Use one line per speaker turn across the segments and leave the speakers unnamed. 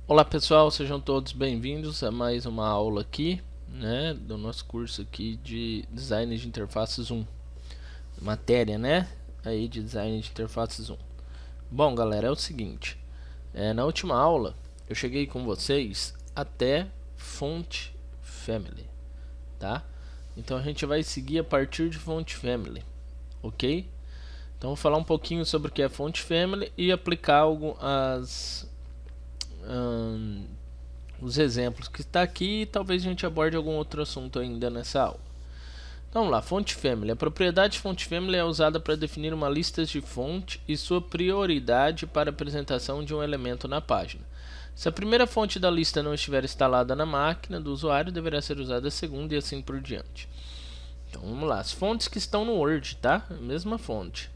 Olá pessoal, sejam todos bem-vindos a mais uma aula aqui, né, do nosso curso aqui de Design de Interfaces 1, matéria, né, aí de Design de Interfaces 1. Bom galera, é o seguinte, na última aula eu cheguei com vocês até Font Family, tá? Então a gente vai seguir a partir de Font Family, ok? Então vou falar um pouquinho sobre o que é Font Family e aplicar os exemplos que está aqui e talvez a gente aborde algum outro assunto ainda nessa aula. Então vamos lá, Font Family. A propriedade Font Family é usada para definir uma lista de fonte e sua prioridade para a apresentação de um elemento na página. Se a primeira fonte da lista não estiver instalada na máquina do usuário, deverá ser usada a segunda e assim por diante. Então vamos lá, as fontes que estão no Word, tá? Mesma fonte.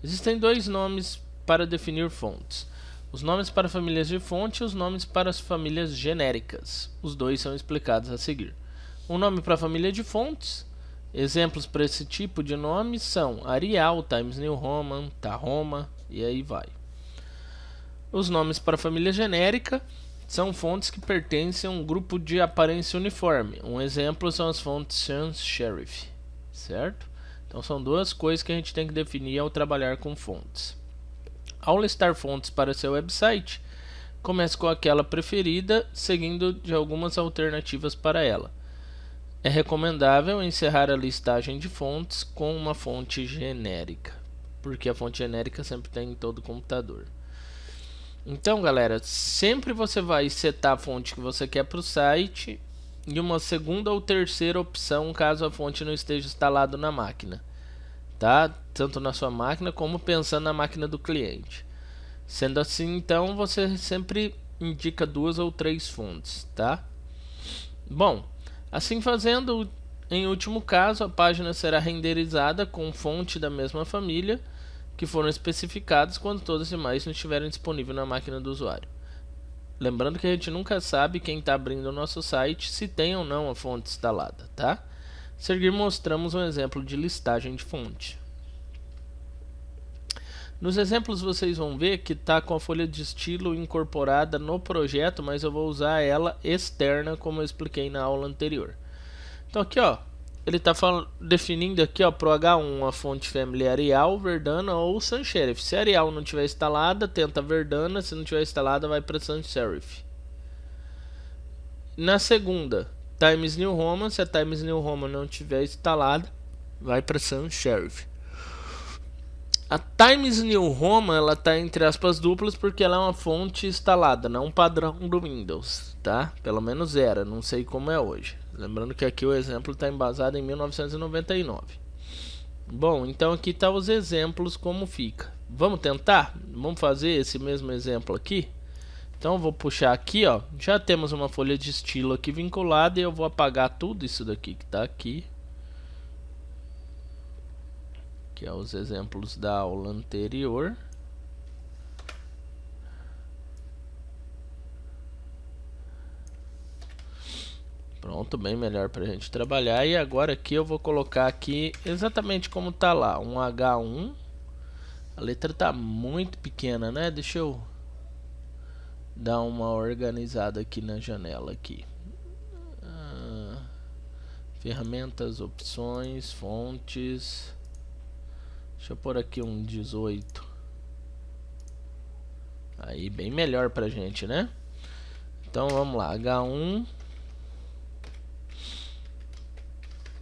Existem dois nomes para definir fontes: os nomes para famílias de fonte e os nomes para as famílias genéricas. Os dois são explicados a seguir. Um nome para a família de fontes. Exemplos para esse tipo de nome são Arial, Times New Roman, Tahoma e aí vai. Os nomes para a família genérica são fontes que pertencem a um grupo de aparência uniforme. Um exemplo são as fontes sans serif, certo? Então são duas coisas que a gente tem que definir ao trabalhar com fontes. Ao listar fontes para seu website, comece com aquela preferida, seguindo de algumas alternativas para ela. É recomendável encerrar a listagem de fontes com uma fonte genérica, porque a fonte genérica sempre tem em todo computador. Então, galera, sempre você vai setar a fonte que você quer para o site e uma segunda ou terceira opção caso a fonte não esteja instalada na máquina, tá? Tanto na sua máquina como pensando na máquina do cliente. Sendo assim, então você sempre indica duas ou três fontes, tá? Bom, assim fazendo, em último caso, a página será renderizada com fonte da mesma família que foram especificadas quando todas as demais não estiverem disponíveis na máquina do usuário. Lembrando que a gente nunca sabe quem está abrindo o nosso site se tem ou não a fonte instalada, tá? A seguir mostramos um exemplo de listagem de fonte. Nos exemplos vocês vão ver que está com a folha de estilo incorporada no projeto, mas eu vou usar ela externa como eu expliquei na aula anterior. Então aqui ó, ele está definindo aqui ó, para o H1 a fonte family Arial, Verdana ou Sans Serif. Se a Arial não tiver instalada, tenta Verdana, se não tiver instalada vai para Sans Serif. Na segunda, Times New Roman, se a Times New Roman não tiver instalada, vai para Sans Serif. A Times New Roman ela está entre aspas duplas porque ela é uma fonte instalada, não um padrão do Windows, tá? Pelo menos era, não sei como é hoje. Lembrando que aqui o exemplo está embasado em 1999. Bom, então aqui está os exemplos como fica. Vamos tentar? Vamos fazer esse mesmo exemplo aqui? Então eu vou puxar aqui, ó. Já temos uma folha de estilo aqui vinculada e eu vou apagar tudo isso daqui que está aqui, que é os exemplos da aula anterior. Pronto, bem melhor para a gente trabalhar. E agora aqui eu vou colocar aqui exatamente como tá lá, um H1. A letra tá muito pequena, né? Deixa eu dar uma organizada aqui na janela aqui. Ferramentas, opções, fontes. Deixa eu pôr aqui um 18. Aí bem melhor pra gente, né? Então vamos lá, H1.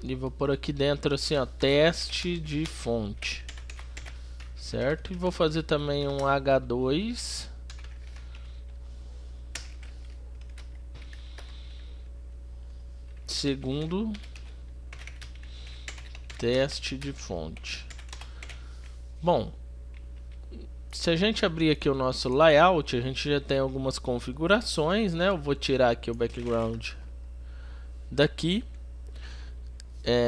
E vou pôr aqui dentro assim, ó, teste de fonte, certo? E vou fazer também um H2. Segundo teste de fonte. Bom, se a gente abrir aqui o nosso layout, a gente já tem algumas configurações, né? Eu vou tirar aqui o background daqui.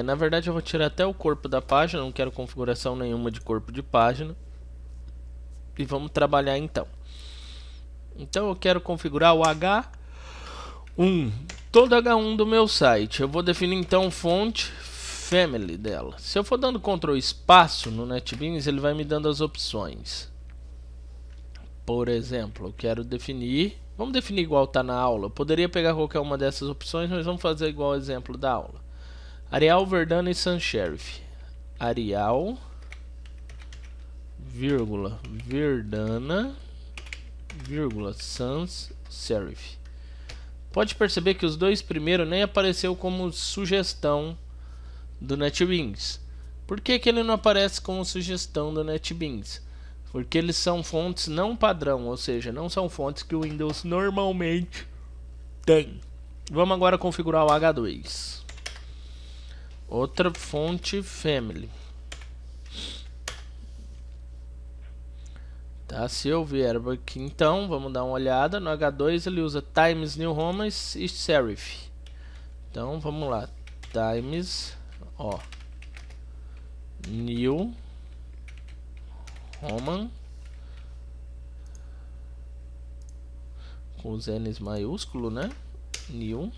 Na verdade eu vou tirar até o corpo da página, não quero configuração nenhuma de corpo de página. E vamos trabalhar então. Então eu quero configurar o H1, todo H1 do meu site. Eu vou definir então fonte family dela. Se eu for dando Ctrl espaço no NetBeans, ele vai me dando as opções. Por exemplo, eu quero definir Vamos definir igual está na aula. Eu poderia pegar qualquer uma dessas opções, mas vamos fazer igual ao exemplo da aula. Arial, Verdana e Sans Serif. Arial, vírgula, Verdana, vírgula, Sans Serif. Pode perceber que os dois primeiros nem apareceu como sugestão do NetBeans. Por que ele não aparece como sugestão do NetBeans? Porque eles são fontes não padrão, ou seja, não são fontes que o Windows normalmente tem. Vamos agora configurar o H2. Outra fonte family. Tá, se eu vier aqui então, vamos dar uma olhada. No H2 ele usa Times New Roman e Serif. Então vamos lá. Times, ó, New Roman com os N's maiúsculo, né? New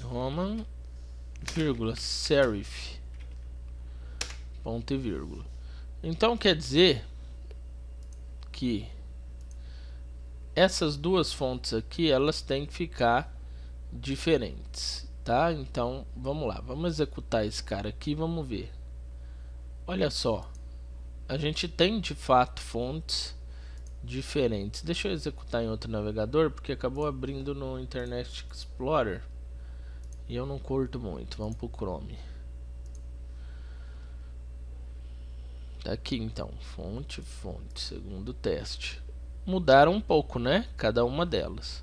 Roman, vírgula, Serif, ponto e vírgula. Então quer dizer que essas duas fontes aqui, elas têm que ficar diferentes, tá? Então vamos lá, vamos executar esse cara aqui, vamos ver. Olha só, a gente tem de fato fontes diferentes. Deixa eu executar em outro navegador, porque acabou abrindo no Internet Explorer e eu não curto muito. Vamos pro Chrome. Tá aqui então, fonte, segundo teste. Mudaram um pouco, né? Cada uma delas.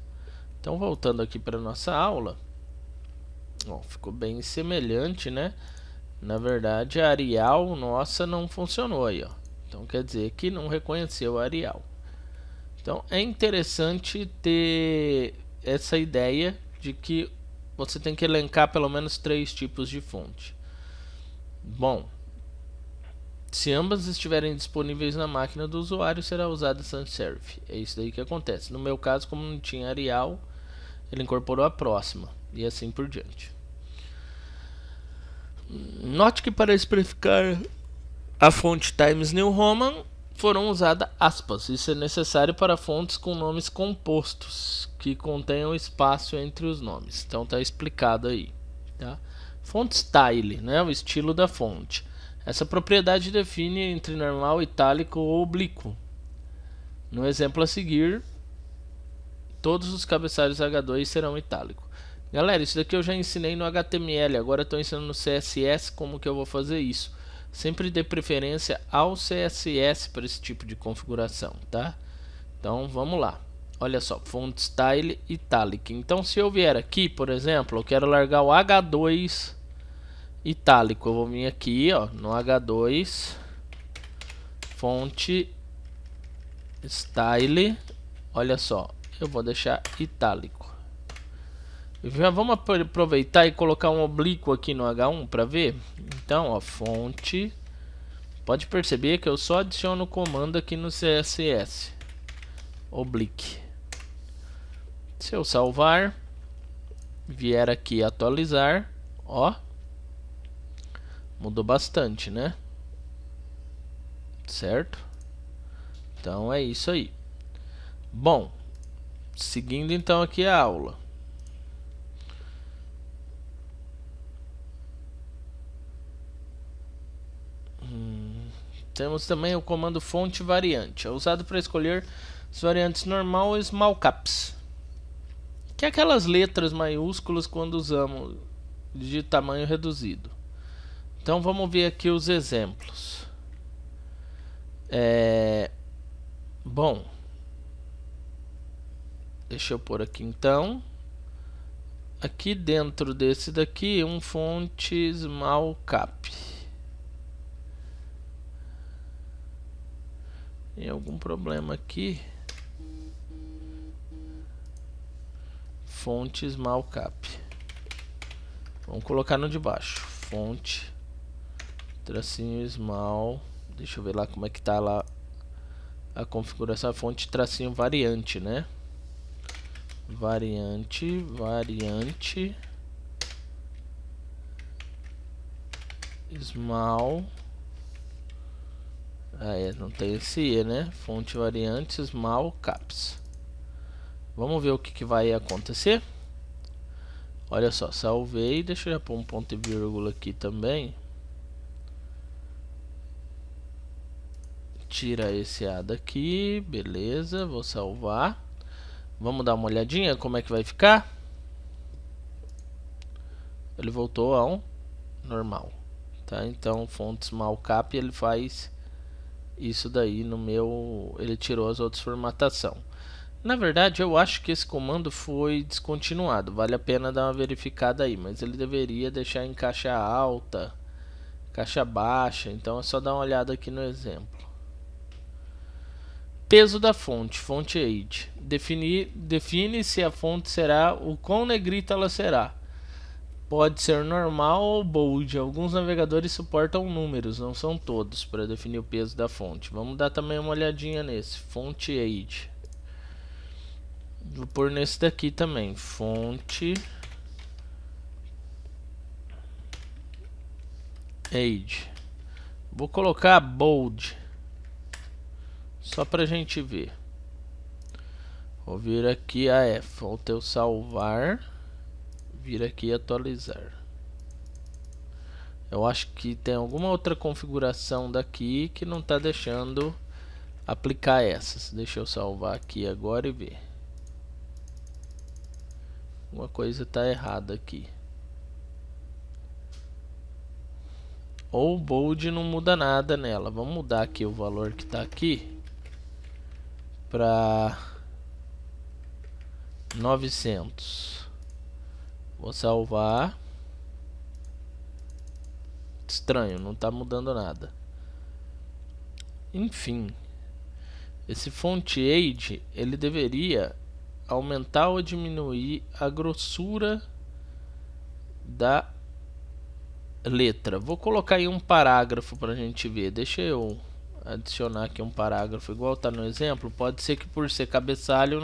Então voltando aqui para nossa aula, ó, ficou bem semelhante, né? Na verdade a Arial nossa não funcionou aí, ó. Então quer dizer que não reconheceu a Arial. Então é interessante ter essa ideia de que você tem que elencar pelo menos 3 tipos de fonte. Bom, se ambas estiverem disponíveis na máquina do usuário, será usada Sans Serif. É isso daí que acontece. No meu caso, como não tinha Arial, ele incorporou a próxima e assim por diante. Note que para especificar a fonte Times New Roman foram usadas aspas. Isso é necessário para fontes com nomes compostos que contenham espaço entre os nomes. Então está explicado aí, tá? Fonte style, né, o estilo da fonte. Essa propriedade define entre normal, itálico ou oblíquo. No exemplo a seguir, todos os cabeçalhos H2 serão itálicos. Galera, isso daqui eu já ensinei no HTML, agora estou ensinando no CSS como que eu vou fazer isso. Sempre dê preferência ao CSS para esse tipo de configuração, tá? Então vamos lá. Olha só, font style italic. Então se eu vier aqui, por exemplo, eu quero largar o H2 itálico, eu vou vir aqui, ó, no H2 fonte style, olha só, eu vou deixar itálico. Já vamos aproveitar e colocar um oblíquo aqui no H1 para ver. Então, ó, fonte, pode perceber que eu só adiciono o comando aqui no CSS, oblique. Se eu salvar, vier aqui atualizar, ó, mudou bastante, né? Certo? Então é isso aí. Bom, seguindo então aqui a aula. Temos também o comando fonte variante. É usado para escolher as variantes normal e small caps, que é aquelas letras maiúsculas quando usamos de tamanho reduzido. Então vamos ver aqui os exemplos. Bom, deixa eu pôr aqui então. Aqui dentro desse daqui, um fonte small cap. Tem algum problema aqui? Fonte small cap. Vamos colocar no de baixo. Fonte tracinho small. Deixa eu ver lá como é que tá lá a configuração. Fonte tracinho variante, né? Variante small Não tem esse E, né? Fonte variante small caps. Vamos ver o que vai acontecer. Olha só, salvei. Deixa eu já pôr um ponto e vírgula aqui também. Tira esse A daqui, beleza, vou salvar. Vamos dar uma olhadinha como é que vai ficar. Ele voltou ao normal, tá? Então fonte small cap ele faz isso daí no meu, ele tirou as outras formatação. Na verdade eu acho que esse comando foi descontinuado, vale a pena dar uma verificada aí, mas ele deveria deixar em caixa alta, caixa baixa, então é só dar uma olhada aqui no exemplo. Peso da fonte, fonte age, define se a fonte será, o quão negrita ela será. Pode ser normal ou bold. Alguns navegadores suportam números, não são todos, para definir o peso da fonte. Vamos dar também uma olhadinha nesse. Fonte age. Vou pôr nesse daqui também. Fonte age. Vou colocar bold. Só pra gente ver. Vou vir aqui a F. Falta eu salvar. Vir aqui e atualizar. Eu acho que tem alguma outra configuração daqui que não está deixando aplicar essas. Deixa eu salvar aqui agora e ver. Uma coisa está errada aqui. Ou o bold não muda nada nela. Vamos mudar aqui o valor que está aqui para 900. Vou salvar. Estranho, não está mudando nada. Enfim, esse font age ele deveria aumentar ou diminuir a grossura da letra. Vou colocar aí um parágrafo para a gente ver. Deixa eu adicionar aqui um parágrafo igual está no exemplo. Pode ser que por ser cabeçalho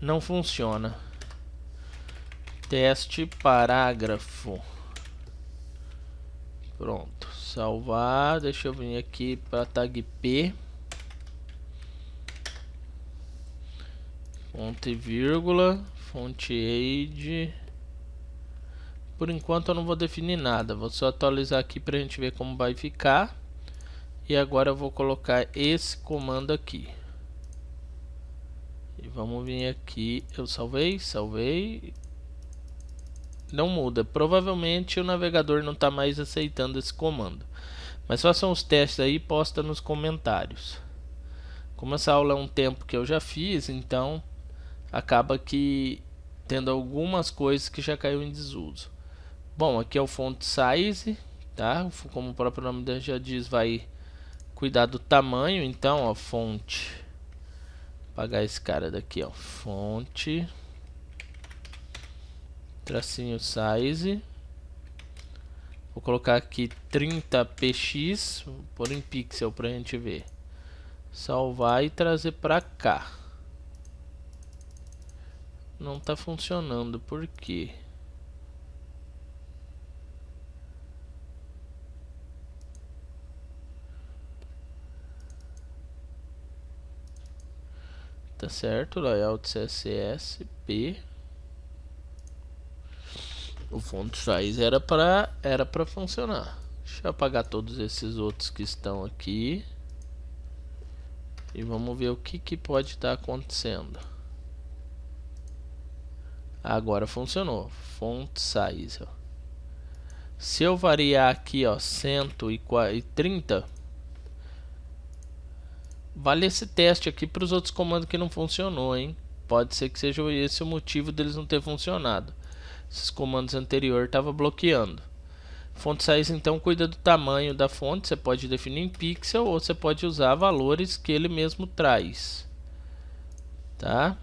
não funciona. Teste parágrafo. Pronto, salvar. Deixa eu vir aqui para tag P. Fonte vírgula, fonte age. Por enquanto eu não vou definir nada, vou só atualizar aqui para a gente ver como vai ficar. E agora eu vou colocar esse comando aqui. E vamos vir aqui, eu salvei. Não muda, provavelmente o navegador não está mais aceitando esse comando. Mas façam os testes aí e posta nos comentários. Como essa aula é um tempo que eu já fiz, então acaba que tendo algumas coisas que já caiu em desuso. Bom, aqui é o font size, tá? Como o próprio nome já diz, vai cuidar do tamanho. Então, ó, fonte, vou apagar esse cara daqui, ó, fonte tracinho size. Vou colocar aqui 30px, vou pôr em pixel pra gente ver. Salvar e trazer pra cá. Não tá funcionando, por quê? Tá certo, layout CSS P. O font size era para funcionar. Deixa eu apagar todos esses outros que estão aqui. E vamos ver o que pode estar acontecendo. Agora funcionou. Font size, ó. Se eu variar aqui, ó, 130, vale esse teste aqui para os outros comandos que não funcionou, hein? Pode ser que seja esse o motivo deles não ter funcionado. Esses comandos anteriores estavam bloqueando. Font size então cuida do tamanho da fonte. Você pode definir em pixel ou você pode usar valores que ele mesmo traz, tá?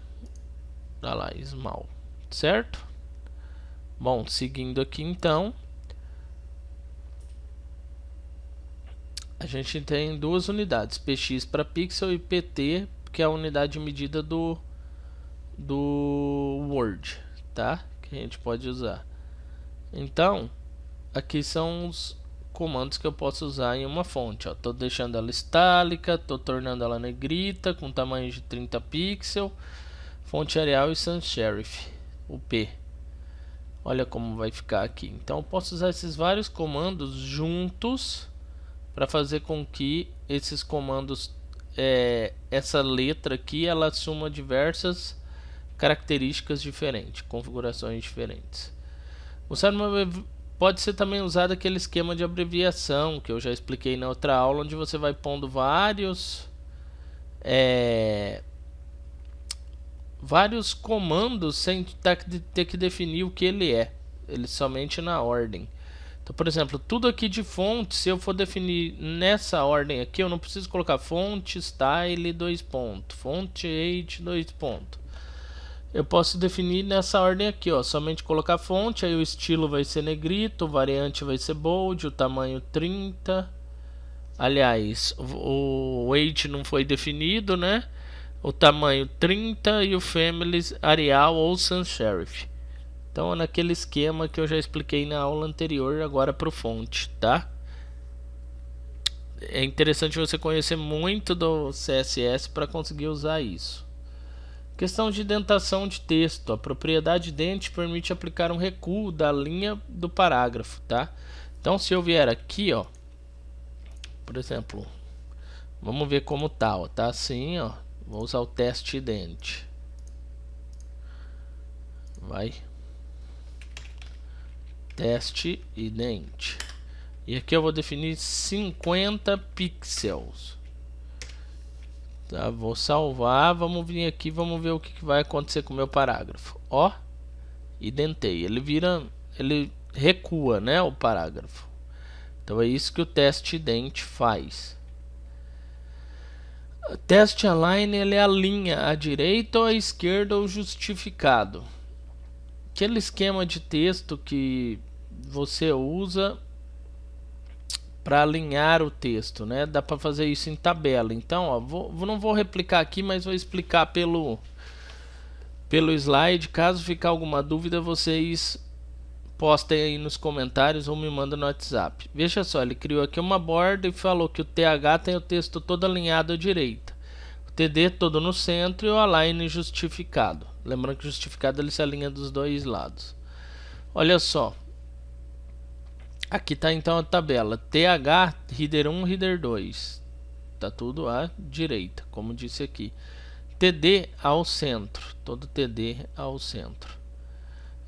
Olha lá, small, certo? Bom, seguindo aqui então, a gente tem duas unidades, px para pixel e pt, que é a unidade de medida do Word, tá? Que a gente pode usar. Então, aqui são comandos que eu posso usar em uma fonte. Ó, tô deixando ela itálica, tô tornando ela negrita com tamanho de 30 pixels, fonte Arial e sans serif, o P. Olha como vai ficar aqui. Então eu posso usar esses vários comandos juntos para fazer com que esses comandos, essa letra aqui, ela assuma diversas características diferentes, configurações diferentes. Pode ser também usado aquele esquema de abreviação que eu já expliquei na outra aula, onde você vai pondo vários comandos sem ter que definir o que ele é, ele somente na ordem. Então, por exemplo, tudo aqui de fonte, se eu for definir nessa ordem aqui, eu não preciso colocar fonte style 2 pontos, fonte age 2 pontos. Eu posso definir nessa ordem aqui, ó, somente colocar fonte, aí o estilo vai ser negrito, o variante vai ser bold, o tamanho 30. Aliás, o weight não foi definido, né? O tamanho 30 e o family Arial ou sans serif. Então é naquele esquema que eu já expliquei na aula anterior, agora para o fonte, tá? É interessante você conhecer muito do CSS para conseguir usar isso. Questão de indentação de texto. A propriedade dent permite aplicar um recuo da linha do parágrafo, tá? Então se eu vier aqui, ó, por exemplo, vamos ver como tá, ó, tá assim, ó. Vou usar o teste dent. Vai. Teste ident. E aqui eu vou definir 50 pixels. Tá, vou salvar, vamos vir aqui, vamos ver o que vai acontecer com o meu parágrafo. Ó, identei, ele recua, né, o parágrafo. Então é isso que o teste ident faz. O teste align, ele alinha à direita ou à esquerda ou justificado. Aquele esquema de texto que você usa para alinhar o texto, né? Dá para fazer isso em tabela. Então, ó, não vou replicar aqui, mas vou explicar pelo slide. Caso ficar alguma dúvida, vocês postem aí nos comentários ou me mandem no WhatsApp. Veja só, ele criou aqui uma borda e falou que o TH tem o texto todo alinhado à direita, o TD todo no centro e o align justificado. Lembrando que justificado ele se alinha dos dois lados. Olha só. Aqui está então a tabela. TH, header 1, header 2. Está tudo à direita, como disse aqui. TD ao centro. Todo TD ao centro.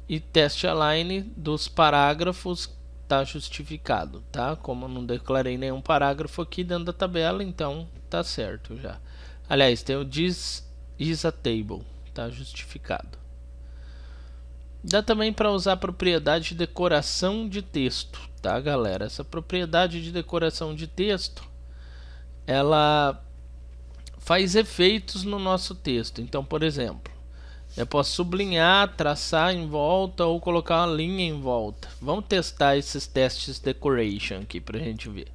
E teste align dos parágrafos está justificado, tá? Como eu não declarei nenhum parágrafo aqui dentro da tabela, então tá certo já. Aliás, tem o this is a table. Está justificado. Dá também para usar a propriedade de decoração de texto, tá, galera? Essa propriedade de decoração de texto, ela faz efeitos no nosso texto. Então, por exemplo, eu posso sublinhar, traçar em volta ou colocar uma linha em volta. Vamos testar esses testes decoration aqui para a gente ver.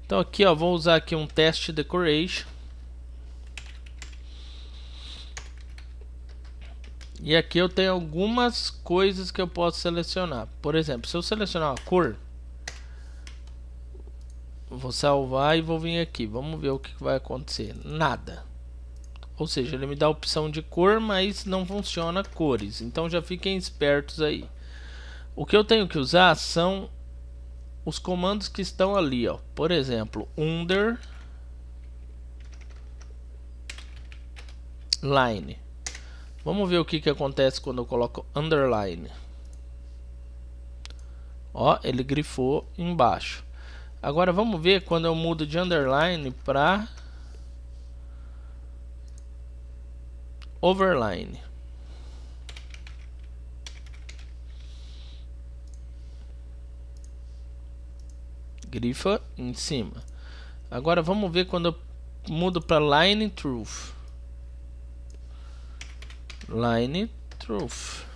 Então aqui, ó, vou usar aqui um teste decoration. E aqui eu tenho algumas coisas que eu posso selecionar. Por exemplo, se eu selecionar uma cor, vou salvar e vou vir aqui. Vamos ver o que vai acontecer. Nada. Ou seja, ele me dá a opção de cor, mas não funciona cores. Então já fiquem espertos aí. O que eu tenho que usar são os comandos que estão ali, ó. Por exemplo, underline. Vamos ver o que acontece quando eu coloco underline. Ó, ele grifou embaixo. Agora vamos ver quando eu mudo de underline para overline. Grifa em cima. Agora vamos ver quando eu mudo para line truth. Line truth.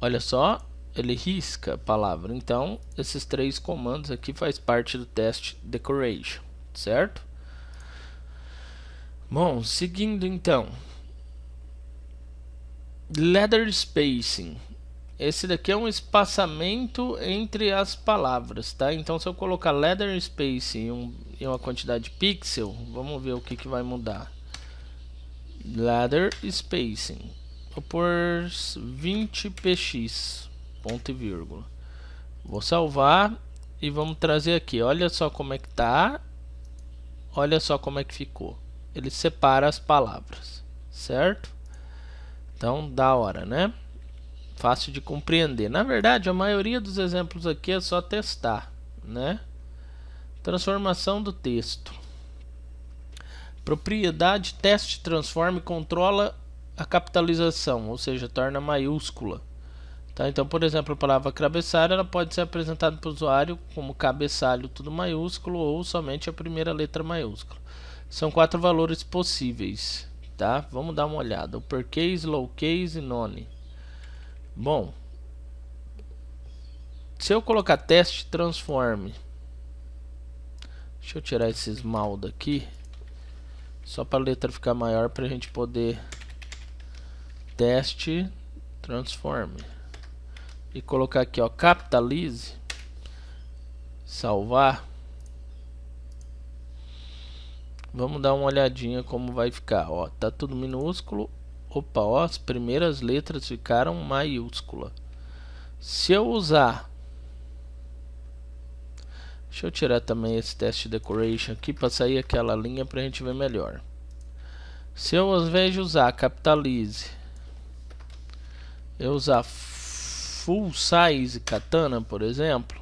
Olha só, ele risca a palavra. Então, esses três comandos aqui faz parte do teste decoration, certo? Bom, seguindo então. Letter spacing. esse daqui é um espaçamento entre as palavras, tá? Então se eu colocar ladder space e uma quantidade de pixel, vamos ver o que vai mudar. Ladder spacing, vou pôr 20 px, ponto e vírgula. Vou salvar e vamos trazer aqui. Olha só como é que tá. Olha só como é que ficou. Ele separa as palavras, certo? Então, da hora, né? Fácil de compreender. Na verdade, a maioria dos exemplos aqui é só testar, né? Transformação do texto. Propriedade teste transform controla a capitalização, ou seja, torna maiúscula. Tá? Então, por exemplo, a palavra cabeçalho ela pode ser apresentada para o usuário como cabeçalho tudo maiúsculo ou somente a primeira letra maiúscula. São 4 valores possíveis. Tá? Vamos dar uma olhada. Uppercase, lowercase e none. Bom, se eu colocar teste transform, deixa eu tirar esse esmal daqui, só para a letra ficar maior para a gente poder teste transform e colocar aqui, ó, capitalize, salvar. Vamos dar uma olhadinha como vai ficar, ó, tá tudo minúsculo. Opa, ó, as primeiras letras ficaram maiúscula. Se eu usar, deixa eu tirar também esse teste decoration aqui para sair aquela linha para a gente ver melhor. Se eu, ao invés de usar capitalize, eu usar full size katana, por exemplo,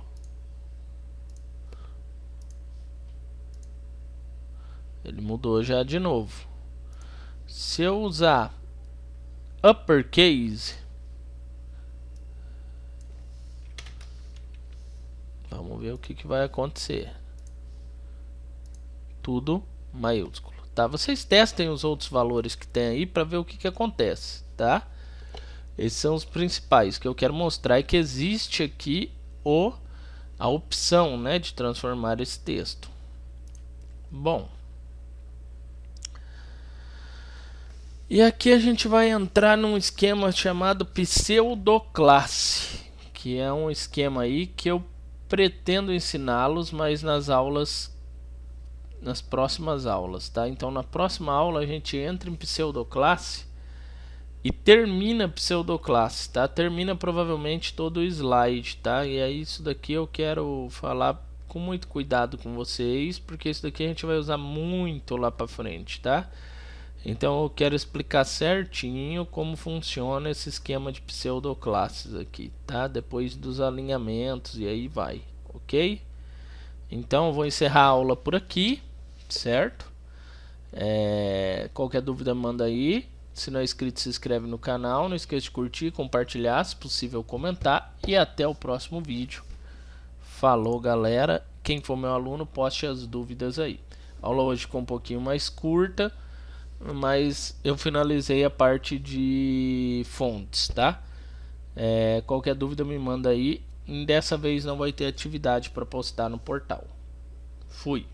ele mudou já de novo. Se eu usar uppercase, vamos ver o que vai acontecer. Tudo maiúsculo, tá? Vocês testem os outros valores que tem aí para ver o que acontece, tá? Esses são os principais que eu quero mostrar e que existe aqui a opção, né, de transformar esse texto. Bom, e aqui a gente vai entrar num esquema chamado pseudoclasse, que é um esquema aí que eu pretendo ensiná-los, mas nas próximas aulas, tá? Então na próxima aula a gente entra em pseudoclasse e termina pseudoclasse, tá? Termina provavelmente todo o slide, tá? E aí isso daqui eu quero falar com muito cuidado com vocês, porque isso daqui a gente vai usar muito lá pra frente, tá? Então eu quero explicar certinho como funciona esse esquema de pseudoclasses aqui, tá? Depois dos alinhamentos e aí vai, ok? Então eu vou encerrar a aula por aqui, certo? Qualquer dúvida manda aí. Se não é inscrito, se inscreve no canal. Não esqueça de curtir, compartilhar, se possível comentar. E até o próximo vídeo. Falou, galera. Quem for meu aluno, poste as dúvidas aí. A aula hoje ficou um pouquinho mais curta, mas eu finalizei a parte de fontes, tá? Qualquer dúvida me manda aí. Dessa vez não vai ter atividade para postar no portal. Fui.